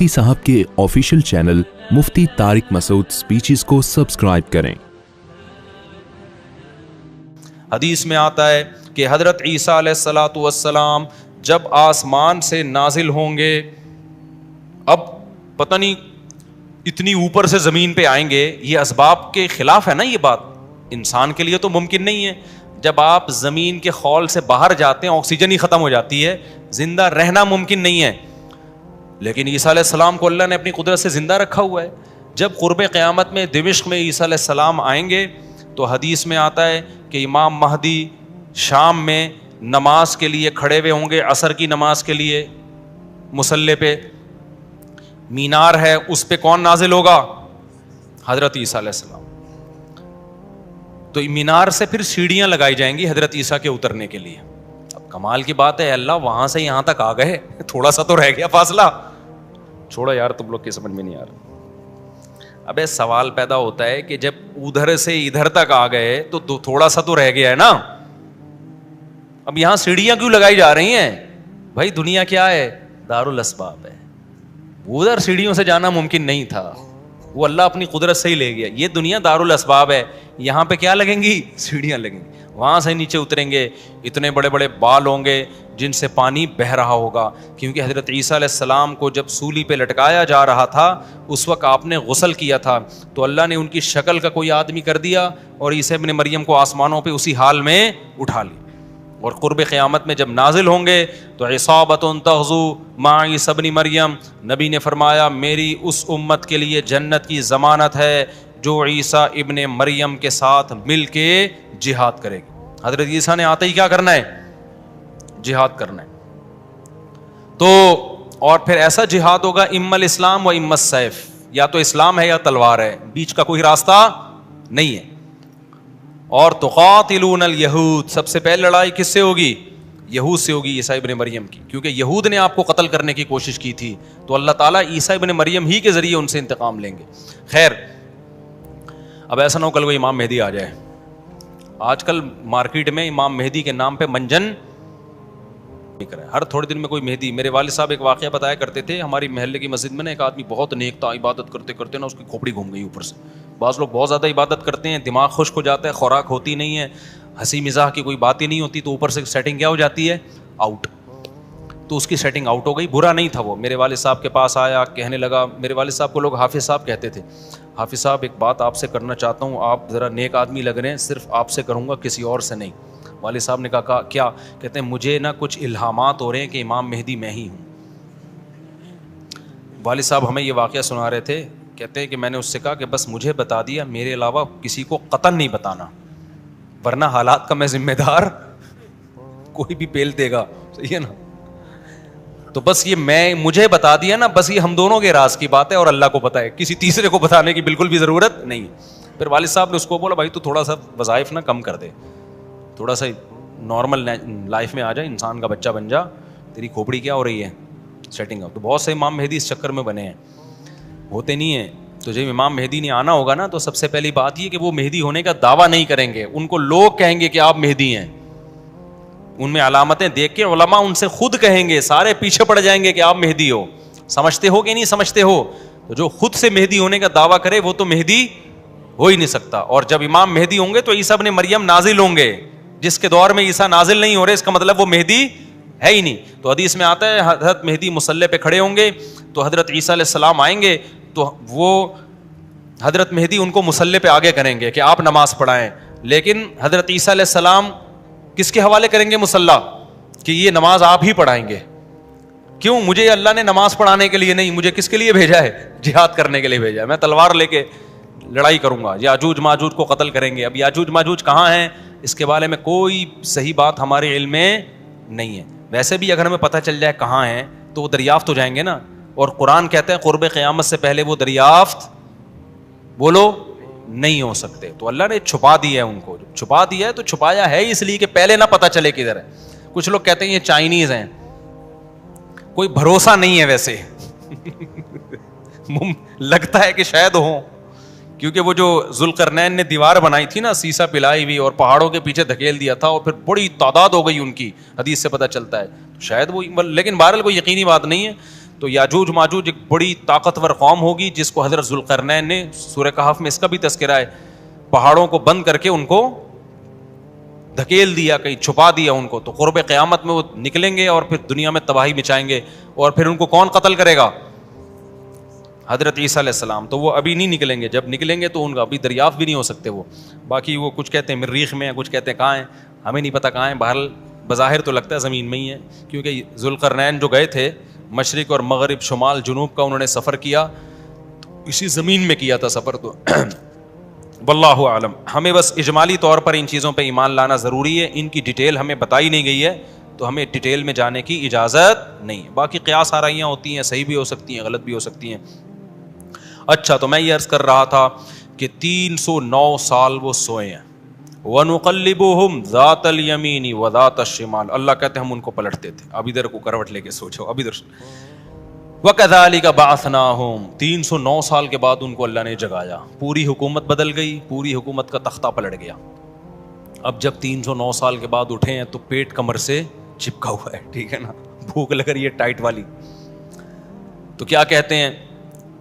مفتی صاحب کے official channel مفتی طارق مسعود speeches کو سبسکرائب کریں۔ حدیث میں آتا ہے کہ حضرت عیسیٰ علیہ الصلاۃ والسلام جب آسمان سے نازل ہوں گے، اب پتہ نہیں اتنی اوپر سے زمین پہ آئیں گے، یہ اسباب کے خلاف ہے نا، یہ بات انسان کے لیے تو ممکن نہیں ہے۔ جب آپ زمین کے خول سے باہر جاتے ہیں آکسیجن ہی ختم ہو جاتی ہے، زندہ رہنا ممکن نہیں ہے، لیکن عیسیٰ علیہ السلام کو اللہ نے اپنی قدرت سے زندہ رکھا ہوا ہے۔ جب قرب قیامت میں دمشق میں عیسیٰ علیہ السلام آئیں گے تو حدیث میں آتا ہے کہ امام مہدی شام میں نماز کے لیے کھڑے ہوئے ہوں گے، عصر کی نماز کے لیے مصلی پہ، مینار ہے اس پہ کون نازل ہوگا؟ حضرت عیسیٰ علیہ السلام۔ تو مینار سے پھر سیڑھیاں لگائی جائیں گی حضرت عیسیٰ کے اترنے کے لیے۔ اب کمال کی بات ہے، اللہ وہاں سے یہاں تک آ گئے، تھوڑا سا تو رہ گیا فاصلہ، چھوڑا یار تم لوگ کی سمجھ میں نہیں آ رہا۔ ابے سوال پیدا ہوتا ہے کہ جب ادھر سے ادھر تک آ گئے تو تھوڑا سا تو رہ گیا ہے نا، اب یہاں سیڑھیاں کیوں لگائی جا رہی ہیں؟ بھائی دنیا کیا ہے؟ دارالاسباب ہے، ادھر سیڑھیوں سے جانا ممکن نہیں تھا، وہ اللہ اپنی قدرت سے ہی لے گیا۔ یہ دنیا دارالاسباب ہے، یہاں پہ کیا لگیں گی؟ سیڑھیاں لگیں گی، وہاں سے نیچے اتریں گے، اتنے بڑے بڑے بال ہوں گے جن سے پانی بہہ رہا ہوگا، کیونکہ حضرت عیسیٰ علیہ السلام کو جب سولی پہ لٹکایا جا رہا تھا اس وقت آپ نے غسل کیا تھا، تو اللہ نے ان کی شکل کا کوئی آدمی کر دیا اور عیسیٰ ابن مریم کو آسمانوں پہ اسی حال میں اٹھا لی۔ اور قرب قیامت میں جب نازل ہوں گے تو عصابۃ تغزو مع عیسیٰ ابن مریم، نبی نے فرمایا میری اس امت کے لیے جنت کی ضمانت ہے جو عیسیٰ ابن مریم کے ساتھ مل کے جہاد کرے گی۔ حضرت عیسیٰ نے آتے ہی کیا کرنا ہے؟ جہاد کرنا ہے۔ تو اور پھر ایسا جہاد ہوگا اما الاسلام و اما السیف، یا تو اسلام ہے یا تلوار ہے، بیچ کا کوئی راستہ نہیں ہے۔ اور تقاتلون الیہود، سب سے پہلے لڑائی کس سے ہوگی؟ یہود سے ہوگی، عیسیٰ ابن مریم کی، کیونکہ یہود نے آپ کو قتل کرنے کی کوشش کی تھی، تو اللہ تعالیٰ عیسیٰ ابن مریم ہی کے ذریعے ان سے انتقام لیں گے۔ خیر، اب ایسا نہ ہو کل کوئی امام مہدی آ جائے۔ آج کل مارکیٹ میں امام مہدی کے نام پہ منجن ہر تھوڑے دن میں کوئی مہدی۔ میرے والد صاحب ایک واقعہ بتایا کرتے تھے، ہماری محلے کی مسجد میں نا ایک آدمی بہت نیک تھا، عبادت کرتے کرتے نا اس کی کھوپڑی گھوم گئی اوپر سے۔ بعض لوگ بہت زیادہ عبادت کرتے ہیں، دماغ خشک ہو جاتا ہے، خوراک ہوتی نہیں ہے، ہنسی مزاح کی کوئی بات ہی نہیں ہوتی، تو اوپر سے سیٹنگ کیا ہو جاتی ہے؟ آؤٹ۔ تو اس کی سیٹنگ آؤٹ ہو گئی، برا نہیں تھا وہ، میرے والد صاحب کے پاس آیا، کہنے لگا، میرے والد صاحب کو لوگ حافظ صاحب کہتے تھے، حافظ صاحب ایک بات آپ سے کرنا چاہتا ہوں، آپ ذرا نیک آدمی لگ رہے ہیں، صرف آپ سے کروں گا، کسی اور سے نہیں۔ والد صاحب نے کہا کیا؟ کہتے ہیں مجھے نا کچھ الہامات ہو رہے ہیں کہ امام مہدی میں ہی ہوں۔ والد صاحب ہمیں یہ واقعہ سنا رہے تھے، کہتے ہیں کہ میں نے اس سے کہا کہ بس مجھے بتا دیا، میرے علاوہ کسی کو قطعاً نہیں بتانا، ورنہ حالات کا میں ذمہ دار، کوئی بھی پیل دے گا، صحیح ہے نا؟ تو بس یہ مجھے بتا دیا نا، بس یہ ہم دونوں کے راز کی بات ہے اور اللہ کو پتہ ہے، کسی تیسرے کو بتانے کی بالکل بھی ضرورت نہیں ہے۔ پھر والد صاحب نے اس کو بولا بھائی تو تھوڑا سا وظائف نا کم کر دے، تھوڑا سا نارمل لائف میں آ جائے، انسان کا بچہ بن جا، تیری کھوپڑی کیا ہو رہی ہے سیٹنگ اپ۔ تو بہت سے امام مہدی اس چکر میں بنے ہیں، ہوتے نہیں ہیں۔ تو جب امام مہدی نے آنا ہوگا نا تو سب سے پہلی بات یہ کہ وہ مہدی ہونے کا دعویٰ نہیں کریں گے، ان کو لوگ کہیں گے کہ آپ مہدی ہیں، ان میں علامتیں دیکھ کے علماء ان سے خود کہیں گے، سارے پیچھے پڑ جائیں گے کہ آپ مہدی ہو، سمجھتے ہو کہ نہیں سمجھتے ہو؟ تو جو خود سے مہدی ہونے کا دعویٰ کرے وہ تو مہدی ہو ہی نہیں سکتا۔ اور جب امام مہدی ہوں گے تو عیسیٰ ابن مریم نازل ہوں گے، جس کے دور میں عیسیٰ نازل نہیں ہو رہے اس کا مطلب وہ مہدی ہے ہی نہیں۔ تو حدیث میں آتا ہے حضرت مہدی مصلی پہ کھڑے ہوں گے تو حضرت عیسیٰ علیہ السلام آئیں گے تو وہ حضرت مہدی ان کو مصلی پہ آگے کریں گے کہ آپ نماز پڑھائیں، لیکن حضرت عیسیٰ علیہ السلام کس کے حوالے کریں گے مصلی؟ کہ یہ نماز آپ ہی پڑھائیں گے۔ کیوں؟ مجھے اللہ نے نماز پڑھانے کے لیے نہیں، مجھے کس کے لیے بھیجا ہے؟ جہاد کرنے کے لیے بھیجا ہے، میں تلوار لے کے لڑائی کروں گا، یاجوج ماجوج کو قتل کریں گے۔ اب یاجوج ماجوج کہاں ہیں اس کے بارے میں کوئی صحیح بات ہمارے علم میں نہیں ہے۔ ویسے بھی اگر ہمیں پتہ چل جائے کہاں ہیں تو وہ دریافت ہو جائیں گے نا، اور قرآن کہتا ہے قرب قیامت سے پہلے وہ دریافت بولو نہیں ہو سکتے۔ تو اللہ نے چھپا دیا ہے ان کو، چھپا دیا ہے تو چھپایا ہے اس لیے کہ پہلے نہ پتہ چلے کدھر ہے۔ کچھ لوگ کہتے ہیں یہ چائنیز ہیں، کوئی بھروسہ نہیں ہے ویسے لگتا ہے کہ شاید ہوں، کیونکہ وہ جو ذوالقرنین نے دیوار بنائی تھی نا سیسا پلائی ہوئی اور پہاڑوں کے پیچھے دھکیل دیا تھا اور پھر بڑی تعداد ہو گئی ان کی، حدیث سے پتہ چلتا ہے شاید وہ، لیکن بہرحال کوئی یقینی بات نہیں ہے۔ تو یاجوج ماجوج ایک بڑی طاقتور قوم ہوگی جس کو حضرت ذوالقرنین نے سورہ کہف میں اس کا بھی تذکرہ ہے, پہاڑوں کو بند کر کے ان کو دھکیل دیا, کہیں چھپا دیا ان کو, تو قرب قیامت میں وہ نکلیں گے اور پھر دنیا میں تباہی مچائیں گے. اور پھر ان کو کون قتل کرے گا؟ حضرت عیسیٰ علیہ السلام. تو وہ ابھی نہیں نکلیں گے, جب نکلیں گے تو ان کا ابھی دریافت بھی نہیں ہو سکتے وہ. باقی وہ کچھ کہتے ہیں مریخ میں ہیں, کچھ کہتے ہیں کہاں ہیں, ہمیں نہیں پتہ کہاں ہیں. بہرحال بظاہر تو لگتا ہے زمین میں ہی ہے, کیونکہ ذوالقرنین جو گئے تھے مشرق اور مغرب شمال جنوب کا انہوں نے سفر کیا, اسی زمین میں کیا تھا سفر. تو واللہ اعلم. ہمیں بس اجمالی طور پر ان چیزوں پہ ایمان لانا ضروری ہے. ان کی ڈیٹیل ہمیں بتائی نہیں گئی ہے تو ہمیں ڈیٹیل میں جانے کی اجازت نہیں ہے. باقی قیاس آرائیاں ہوتی ہیں, صحیح بھی ہو سکتی ہیں, غلط بھی ہو سکتی ہیں. اچھا, تو میں یہ عرض کر رہا تھا کہ 309 سال وہ سوئے ہیں. وَنُقَلِّبُهُمْ ذَاتَ الْيَمِينِ وَذَاتَ الشِّمَالِ, اللہ کہتے ہیں ہم ان کو پلٹتے تھے, اب ادھر کو کروٹ لے کے سوچو, اب ادھر. وَكَذَلِكَ بَعَثْنَاهُمْ, 309 سال کے بعد ان کو اللہ نے جگایا. پوری حکومت بدل گئی, پوری حکومت کا تختہ پلٹ گیا. اب جب 309 سال کے بعد اٹھے ہیں تو پیٹ کمر سے چپکا ہوا ہے, ٹھیک ہے نا, بھوک لگ رہی ہے ٹائٹ والی. تو کیا کہتے ہیں,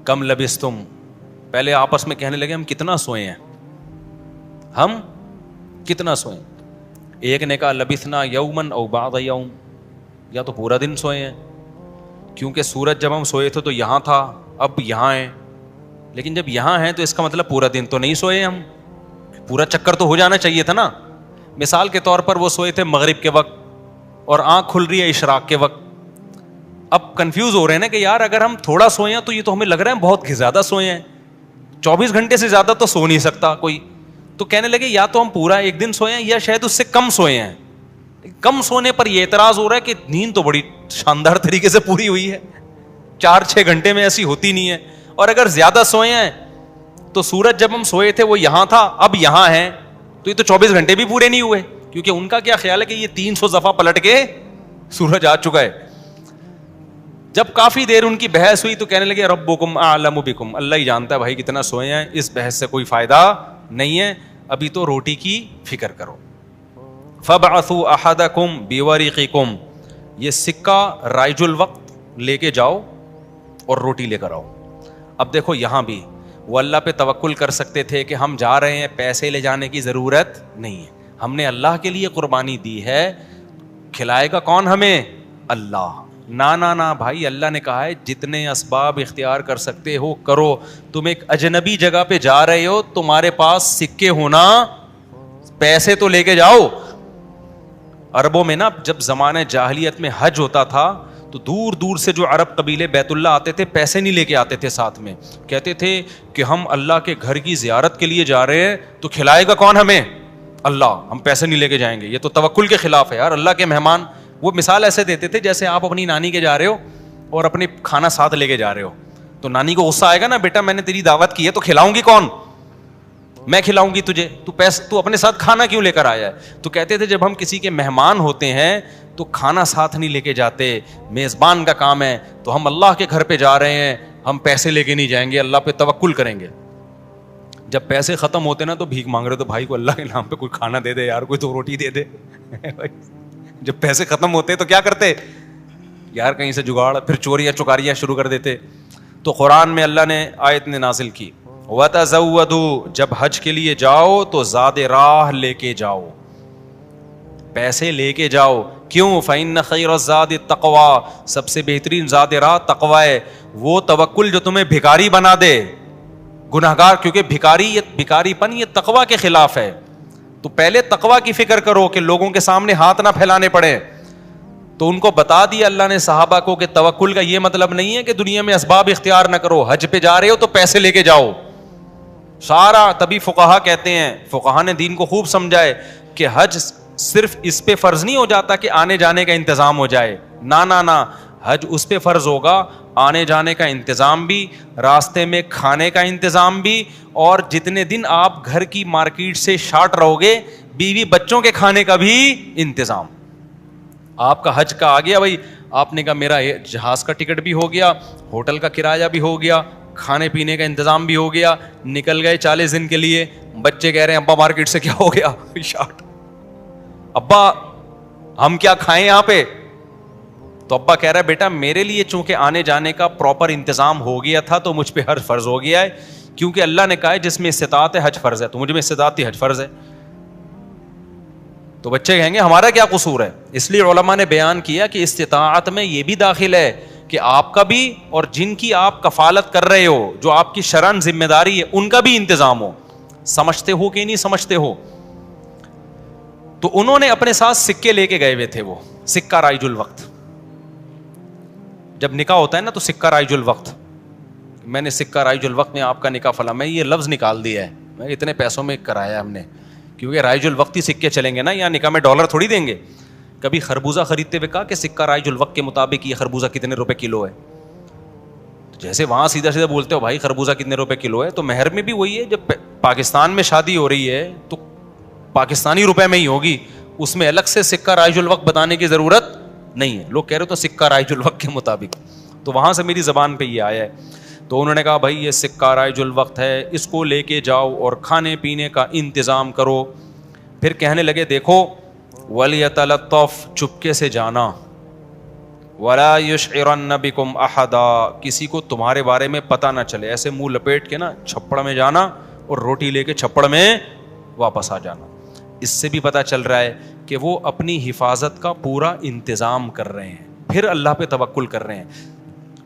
کم لبستم, پہلے آپس میں کہنے لگے ہم کتنا سوئے ہیں, ہم کتنا سوئے. ایک نے کہا لبثنا یومن او بعض یوم, یا تو پورا دن سوئے ہیں, کیونکہ سورج جب ہم سوئے تھے تو یہاں تھا, اب یہاں ہیں, لیکن جب یہاں ہیں تو اس کا مطلب پورا دن تو نہیں سوئے ہم, پورا چکر تو ہو جانا چاہیے تھا نا. مثال کے طور پر وہ سوئے تھے مغرب کے وقت اور آنکھ کھل رہی ہے اشراق کے وقت. اب کنفیوز ہو رہے ہیں نا کہ یار اگر ہم تھوڑا سوئے ہیں تو یہ تو ہمیں لگ رہا ہے بہت زیادہ سوئے ہیں, 24 گھنٹے سے زیادہ تو سو نہیں سکتا کوئی. تو کہنے لگے یا تو ہم پورا ایک دن سوئے ہیں یا شاید اس سے کم سوئے ہیں. کم سونے پر یہ اعتراض ہو رہا ہے کہ نیند تو بڑی شاندار طریقے سے پوری ہوئی ہے, 4-6 گھنٹے میں ایسی ہوتی نہیں ہے. اور اگر زیادہ سوئے ہیں تو سورج جب ہم سوئے تھے وہ یہاں تھا, اب یہاں ہیں, تو یہ تو 24 گھنٹے بھی پورے نہیں ہوئے, کیونکہ ان کا کیا خیال ہے کہ یہ 300 دفعہ پلٹ کے سورج آ چکا ہے. جب کافی دیر ان کی بحث ہوئی تو کہنے لگے ربکم اعلم بکم, اللہ ہی جانتا ہے بھائی کتنا سوئے ہیں, اس بحث سے کوئی فائدہ نہیں ہے, ابھی تو روٹی کی فکر کرو. فبعثوا احدکم بورقکم, یہ سکہ رائج الوقت لے کے جاؤ اور روٹی لے کر آؤ. اب دیکھو یہاں بھی وہ اللہ پہ توکل کر سکتے تھے کہ ہم جا رہے ہیں, پیسے لے جانے کی ضرورت نہیں ہے, ہم نے اللہ کے لیے قربانی دی ہے, کھلائے گا کون ہمیں؟ اللہ. نا بھائی, اللہ نے کہا ہے جتنے اسباب اختیار کر سکتے ہو کرو. تم ایک اجنبی جگہ پہ جا رہے ہو, تمہارے پاس سکے ہونا, پیسے تو لے کے جاؤ. عربوں میں نا جب زمانہ جاہلیت میں حج ہوتا تھا تو دور دور سے جو عرب قبیلے بیت اللہ آتے تھے پیسے نہیں لے کے آتے تھے ساتھ میں, کہتے تھے کہ ہم اللہ کے گھر کی زیارت کے لیے جا رہے ہیں تو کھلائے گا کون ہمیں؟ اللہ, ہم پیسے نہیں لے کے جائیں گے. یہ تو توکل کے خلاف ہے یار, اللہ کے مہمان. وہ مثال ایسے دیتے تھے جیسے آپ اپنی نانی کے جا رہے ہو اور اپنی کھانا ساتھ لے کے جا رہے ہو, تو نانی کو غصہ آئے گا نا, بیٹا میں نے تیری دعوت کی ہے تو کھلاؤں گی کون؟ میں کھلاؤں گی تجھے, تو اپنے ساتھ کھانا کیوں لے کر آیا ہے؟ تو کہتے تھے جب ہم کسی کے مہمان ہوتے ہیں تو کھانا ساتھ نہیں لے کے جاتے, میزبان کا کام ہے, تو ہم اللہ کے گھر پہ جا رہے ہیں, ہم پیسے لے کے نہیں جائیں گے, اللہ پہ توکل کریں گے. جب پیسے ختم ہوتے نا تو بھیک مانگ رہے, تو بھائی کو اللہ کے نام پہ کوئی کھانا دے دے یار, کوئی تو روٹی دے دے. جب پیسے ختم ہوتے تو کیا کرتے یار, کہیں سے جگاڑ, پھر چوریاں چکاریاں شروع کر دیتے. تو قرآن میں اللہ نے آیت نے نازل کی وَتَزَوَّدُوا, جب حج کے لیے جاؤ تو زاد راہ لے کے جاؤ, پیسے لے کے جاؤ. کیوں؟ فَإِنَّ خَيْرَ الزَّادِ التَّقْوَىٰ, سب سے بہترین زاد راہ تقوی ہے. وہ توکل جو تمہیں بھکاری بنا دے, گناہگار, کیونکہ بھکاری پن یہ تقوی کے خلاف ہے. تو پہلے تقوی کی فکر کرو کہ لوگوں کے سامنے ہاتھ نہ پھیلانے پڑے. تو ان کو بتا دیا اللہ نے صحابہ کو کہ توکل کا یہ مطلب نہیں ہے کہ دنیا میں اسباب اختیار نہ کرو, حج پہ جا رہے ہو تو پیسے لے کے جاؤ سارا. تبھی فقہا کہتے ہیں, فقہا نے دین کو خوب سمجھائے کہ حج صرف اس پہ فرض نہیں ہو جاتا کہ آنے جانے کا انتظام ہو جائے, نا, حج اس پہ فرض ہوگا آنے جانے کا انتظام بھی, راستے میں کھانے کا انتظام بھی, اور جتنے دن آپ گھر کی مارکیٹ سے شارٹ رہو گے بیوی بچوں کے کھانے کا بھی انتظام. آپ کا حج کا آ گیا بھائی, آپ نے کہا میرا جہاز کا ٹکٹ بھی ہو گیا, ہوٹل کا کرایہ بھی ہو گیا, کھانے پینے کا انتظام بھی ہو گیا, نکل گئے 40 دن کے لیے. بچے کہہ رہے ہیں ابا مارکیٹ سے کیا ہو گیا شارٹ, ابا ہم کیا کھائیں یہاں پہ؟ تو ابا کہہ رہا ہے بیٹا میرے لیے چونکہ آنے جانے کا پراپر انتظام ہو گیا تھا تو مجھ پہ حج فرض ہو گیا ہے, کیونکہ اللہ نے کہا ہے جس میں استطاعت ہے حج فرض ہے, تو مجھ میں استطاعت تھی حج فرض ہے. تو بچے کہیں گے ہمارا کیا قصور ہے. اس لیے علماء نے بیان کیا کہ استطاعت میں یہ بھی داخل ہے کہ آپ کا بھی اور جن کی آپ کفالت کر رہے ہو, جو آپ کی شرعاً ذمہ داری ہے, ان کا بھی انتظام ہو. سمجھتے ہو کہ نہیں سمجھتے ہو؟ تو انہوں نے اپنے ساتھ سکے لے کے گئے ہوئے تھے, وہ سکہ رائج الوقت. جب نکاح ہوتا ہے نا تو سکہ رائج الوقت, میں نے سکہ رائج الوقت میں آپ کا نکاح فلاں, میں یہ لفظ نکال دیا ہے, میں اتنے پیسوں میں کرایا ہم نے, کیونکہ رائج الوقت ہی سکے چلیں گے نا, یہاں نکاح میں ڈالر تھوڑی دیں گے. کبھی خربوزہ خریدتے ہوئے کہا کہ سکہ رائج الوقت کے مطابق یہ خربوزہ کتنے روپے کلو ہے. جیسے وہاں سیدھا سیدھا بولتے ہو بھائی خربوزہ کتنے روپے کلو ہے, تو مہر میں بھی وہی ہے. جب پاکستان میں شادی ہو رہی ہے تو پاکستانی روپے میں ہی ہوگی, اس میں الگ سے سکہ رائج الوقت بتانے کی ضرورت نہیں ہے. لوگ کہہ رہے تو سکہ رائج الوقت کے مطابق, تو وہاں سے میری زبان پہ یہ آیا ہے. تو انہوں نے کہا بھائی یہ سکہ رائج الوقت ہے, اس کو لے کے جاؤ اور کھانے پینے کا انتظام کرو. پھر کہنے لگے دیکھو وَلْيَتَلَطَّفْ, چپکے سے جانا, وَلَا يُشْعِرَنَّ بِكُمْ أَحَدًا, کسی کو تمہارے بارے میں پتہ نہ چلے. ایسے منہ لپیٹ کے نا چھپڑ میں جانا اور روٹی لے کے چھپڑ میں واپس آ جانا. اس سے بھی پتہ چل رہا ہے کہ وہ اپنی حفاظت کا پورا انتظام کر رہے ہیں, پھر اللہ پہ توکل کر رہے ہیں.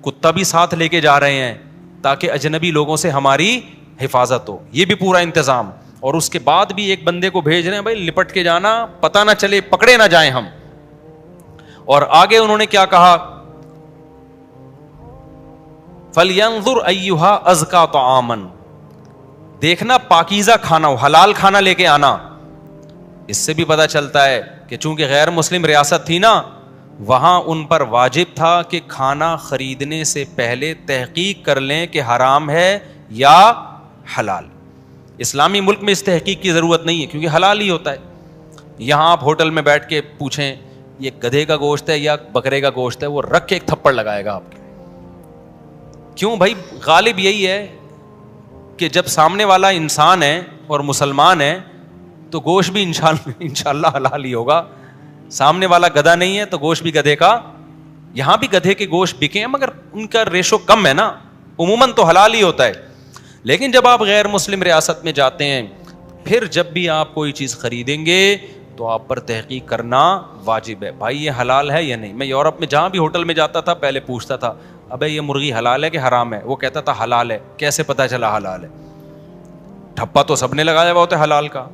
کتا بھی ساتھ لے کے جا رہے ہیں تاکہ اجنبی لوگوں سے ہماری حفاظت ہو, یہ بھی پورا انتظام. اور اس کے بعد بھی ایک بندے کو بھیج رہے ہیں بھائی لپٹ کے جانا, پتہ نہ چلے, پکڑے نہ جائیں ہم. اور آگے انہوں نے کیا کہا, فَلْيَنظُرْ أَيُّهَا أَزْكَىٰ طَعَامًا, دیکھنا پاکیزہ کھانا ہو, حلال کھانا لے کے آنا. اس سے بھی پتہ چلتا ہے کہ چونکہ غیر مسلم ریاست تھی نا, وہاں ان پر واجب تھا کہ کھانا خریدنے سے پہلے تحقیق کر لیں کہ حرام ہے یا حلال. اسلامی ملک میں اس تحقیق کی ضرورت نہیں ہے کیونکہ حلال ہی ہوتا ہے. یہاں آپ ہوٹل میں بیٹھ کے پوچھیں یہ گدھے کا گوشت ہے یا بکرے کا گوشت ہے, وہ رکھ کے ایک تھپڑ لگائے گا آپ کے. کیوں بھائی؟ غالب یہی ہے کہ جب سامنے والا انسان ہے اور مسلمان ہے تو گوشت بھی انشاءاللہ حلال ہی ہوگا. سامنے والا گدھا نہیں ہے تو گوشت بھی گدھے کا. یہاں بھی گدھے کے گوشت بکے ہیں مگر ان کا ریشو کم ہے نا, عموماً تو حلال ہی ہوتا ہے. لیکن جب آپ غیر مسلم ریاست میں جاتے ہیں, پھر جب بھی آپ کوئی چیز خریدیں گے تو آپ پر تحقیق کرنا واجب ہے, بھائی یہ حلال ہے یا نہیں. میں یورپ میں جہاں بھی ہوٹل میں جاتا تھا پہلے پوچھتا تھا ابے یہ مرغی حلال ہے کہ حرام ہے, وہ کہتا تھا حلال ہے. کیسے پتا چلا حلال ہے؟ ٹھپا تو سب نے لگایا ہوا ہوتا ہے حلال کا.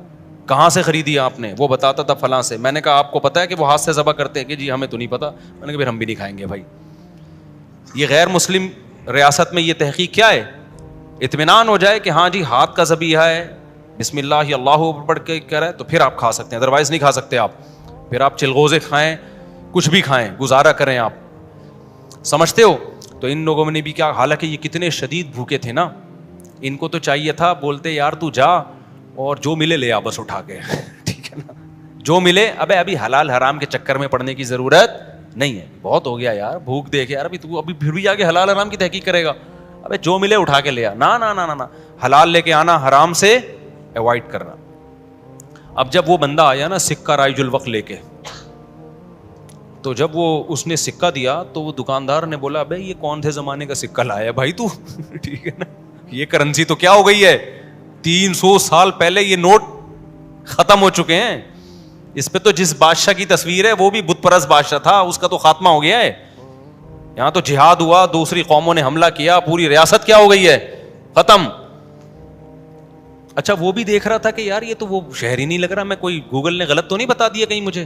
کہاں سے خریدی آپ نے؟ وہ بتاتا تھا فلاں سے. میں نے کہا آپ کو پتا ہے کہ وہ ہاتھ سے ذبح کرتے ہیں؟ کہ جی ہمیں تو نہیں پتا. میں نے کہا پھر ہم بھی نہیں کھائیں گے بھائی. یہ غیر مسلم ریاست میں یہ تحقیق کیا ہے؟ اطمینان ہو جائے کہ ہاں جی ہاتھ کا ذبیحہ ہے, بسم اللہ اللہ پڑھ کے کرے تو پھر آپ کھا سکتے ہیں, ادروائز نہیں کھا سکتے آپ. پھر آپ چلغوزے کھائیں, کچھ بھی کھائیں, گزارا کریں آپ. سمجھتے ہو؟ تو ان لوگوں نے بھی کیا, حالانکہ یہ کتنے شدید بھوکے تھے نا, ان کو تو چاہیے تھا بولتے یار تو جا اور جو ملے لے آ بس اٹھا کے, ٹھیک ہے نا, جو ملے. ابھی حلال حرام کے چکر میں پڑنے کی ضرورت نہیں ہے, بہت ہو گیا یار, بھوک دیکھ یار, ابھی تو ابھی پھر بھی آگے حلال حرام کی تحقیق کرے گا. ابے جو ملے اٹھا کے لے آ, نہ حلال لے کے آنا, حرام سے ایوائڈ کرنا. اب جب وہ بندہ آیا نا سکہ رائج الوقت لے کے, تو جب وہ اس نے سکہ دیا تو وہ دکاندار نے بولا ابے یہ کون سے زمانے کا سکہ لایا بھائی تو, ٹھیک ہے نا, یہ کرنسی تو کیا ہو گئی ہے, 300 سال پہلے یہ نوٹ ختم ہو چکے ہیں. اس پہ تو جس بادشاہ کی تصویر ہے وہ بھی بت پرست بادشاہ تھا, اس کا تو خاتمہ ہو گیا ہے. یہاں تو جہاد ہوا, دوسری قوموں نے حملہ کیا, پوری ریاست کیا ہو گئی ہے, ختم. اچھا وہ بھی دیکھ رہا تھا کہ یار یہ تو وہ شہر ہی نہیں لگ رہا, میں کوئی گوگل نے غلط تو نہیں بتا دیا کہیں مجھے,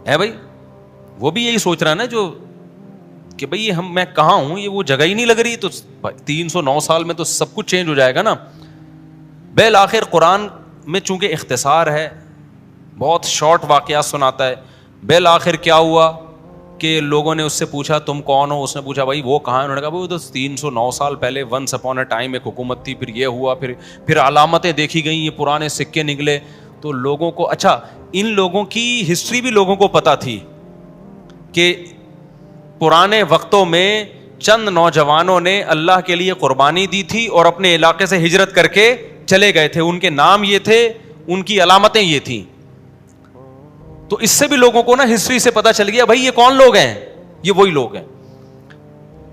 ہے بھائی. وہ بھی یہی سوچ رہا نا جو کہ بھئی یہ میں کہاں ہوں, یہ وہ جگہ ہی نہیں لگ رہی. تو 309 سال میں تو سب کچھ چینج ہو جائے گا نا. بالآخر قرآن میں چونکہ اختصار ہے, بہت شارٹ واقعات سناتا ہے. بالآخر کیا ہوا کہ لوگوں نے اس سے پوچھا تم کون ہو, اس نے پوچھا بھائی وہ کہاں ہے. انہوں نے کہا وہ تو 309 سال پہلے ونس اپون اے ٹائم ایک حکومت تھی, پھر یہ ہوا, پھر علامتیں دیکھی گئیں, یہ پرانے سکے نکلے. تو لوگوں کو, اچھا ان لوگوں کی ہسٹری بھی لوگوں کو پتا تھی کہ پرانے وقتوں میں چند نوجوانوں نے اللہ کے لیے قربانی دی تھی اور اپنے علاقے سے ہجرت کر کے چلے گئے تھے. ان کے نام یہ تھے, ان کی علامتیں یہ تھیں. تو اس سے بھی لوگوں کو نا ہسٹری سے پتا چل گیا بھائی یہ کون لوگ ہیں, یہ وہی لوگ ہیں.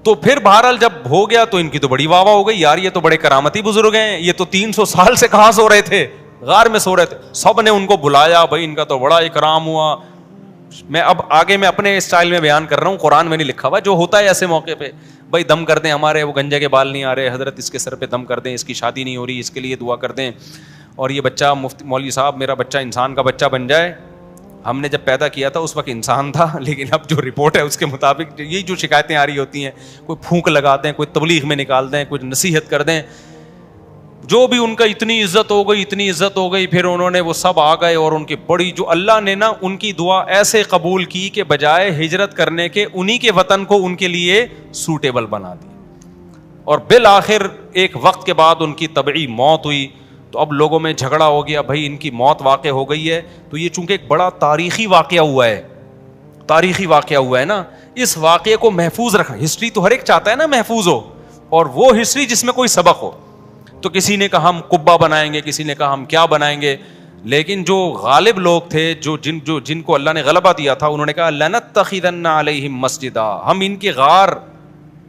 تو پھر بہرحال جب ہو گیا تو ان کی تو بڑی واہ واہ ہو گئی, یار یہ تو بڑے کرامتی بزرگ ہیں, یہ تو 300 سال سے کہاں سو رہے تھے, غار میں سو رہے تھے. سب نے ان کو بلایا, بھائی ان کا تو بڑا اکرام ہوا. میں اب آگے میں اپنے اسٹائل میں بیان کر رہا ہوں, قرآن میں نہیں لکھا ہوا, جو ہوتا ہے ایسے موقع پہ, بھائی دم کر دیں, ہمارے وہ گنجے کے بال نہیں آ رہے, حضرت اس کے سر پہ دم کر دیں, اس کی شادی نہیں ہو رہی, اس کے لیے دعا کر دیں, اور یہ بچہ مفتی مولوی صاحب میرا بچہ انسان کا بچہ بن جائے. ہم نے جب پیدا کیا تھا اس وقت انسان تھا, لیکن اب جو رپورٹ ہے اس کے مطابق یہی جو شکایتیں آ رہی ہوتی ہیں, کوئی پھونک لگا دیں, کوئی تبلیغ میں نکال دیں, کوئی نصیحت کر دیں, جو بھی ان کا اتنی عزت ہو گئی, اتنی عزت ہو گئی, پھر انہوں نے وہ سب آ گئے, اور ان کی بڑی جو اللہ نے نا ان کی دعا ایسے قبول کی کہ بجائے ہجرت کرنے کے انہی کے وطن کو ان کے لیے سوٹیبل بنا دی. اور بالآخر ایک وقت کے بعد ان کی طبعی موت ہوئی. تو اب لوگوں میں جھگڑا ہو گیا, بھائی ان کی موت واقع ہو گئی ہے, تو یہ چونکہ ایک بڑا تاریخی واقعہ ہوا ہے, تاریخی واقعہ ہوا ہے نا, اس واقعے کو محفوظ رکھنا. ہسٹری تو ہر ایک چاہتا ہے نا محفوظ ہو, اور وہ ہسٹری جس میں کوئی سبق ہو. تو کسی نے کہا ہم قبہ بنائیں گے, کسی نے کہا ہم کیا بنائیں گے, لیکن جو غالب لوگ تھے, جن کو اللہ نے غلبہ دیا تھا, انہوں نے کہا لنتخذن علیہم مسجدا, ہم ان کے غار,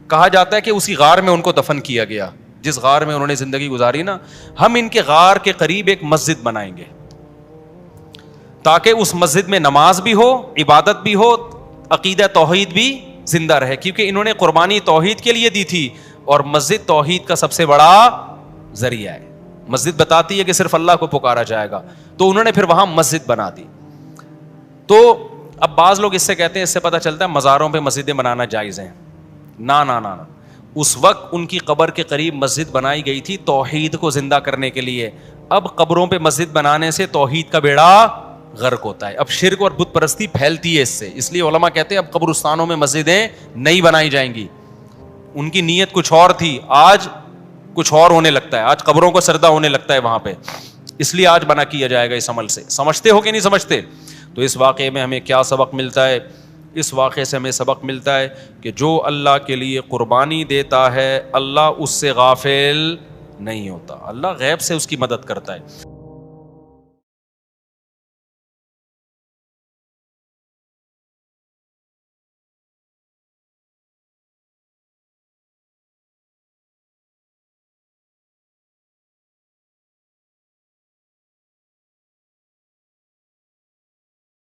کہا جاتا ہے کہ اسی غار میں ان کو دفن کیا گیا, جس غار میں انہوں نے زندگی گزاری نا, ہم ان کے غار کے قریب ایک مسجد بنائیں گے تاکہ اس مسجد میں نماز بھی ہو, عبادت بھی ہو, عقیدہ توحید بھی زندہ رہے, کیونکہ انہوں نے قربانی توحید کے لیے دی تھی, اور مسجد توحید کا سب سے بڑا ذریعہ ہے. مسجد بتاتی ہے کہ صرف اللہ کو پکارا جائے گا, تو انہوں نے پھر وہاں مسجد بنا دی. تو اب بعض لوگ اس سے کہتے ہیں, اس سے پتہ چلتا ہے مزاروں پہ مسجدیں بنانا جائز ہیں. نا نا نا, اس وقت ان کی قبر کے قریب مسجد بنائی گئی تھی توحید کو زندہ کرنے کے لیے. اب قبروں پہ مسجد بنانے سے توحید کا بیڑا غرق ہوتا ہے, اب شرک اور بت پرستی پھیلتی ہے اس سے. اس لیے علماء کہتے ہیں اب قبرستانوں میں مسجدیں نہیں بنائی جائیں گی. ان کی نیت کچھ اور تھی, آج کچھ اور ہونے لگتا ہے, آج قبروں کو سردہ ہونے لگتا ہے وہاں پہ, اس لیے آج بنا کیا جائے گا اس عمل سے. سمجھتے ہو کہ نہیں سمجھتے؟ تو اس واقعے میں ہمیں کیا سبق ملتا ہے؟ اس واقعے سے ہمیں سبق ملتا ہے کہ جو اللہ کے لیے قربانی دیتا ہے اللہ اس سے غافل نہیں ہوتا, اللہ غیب سے اس کی مدد کرتا ہے.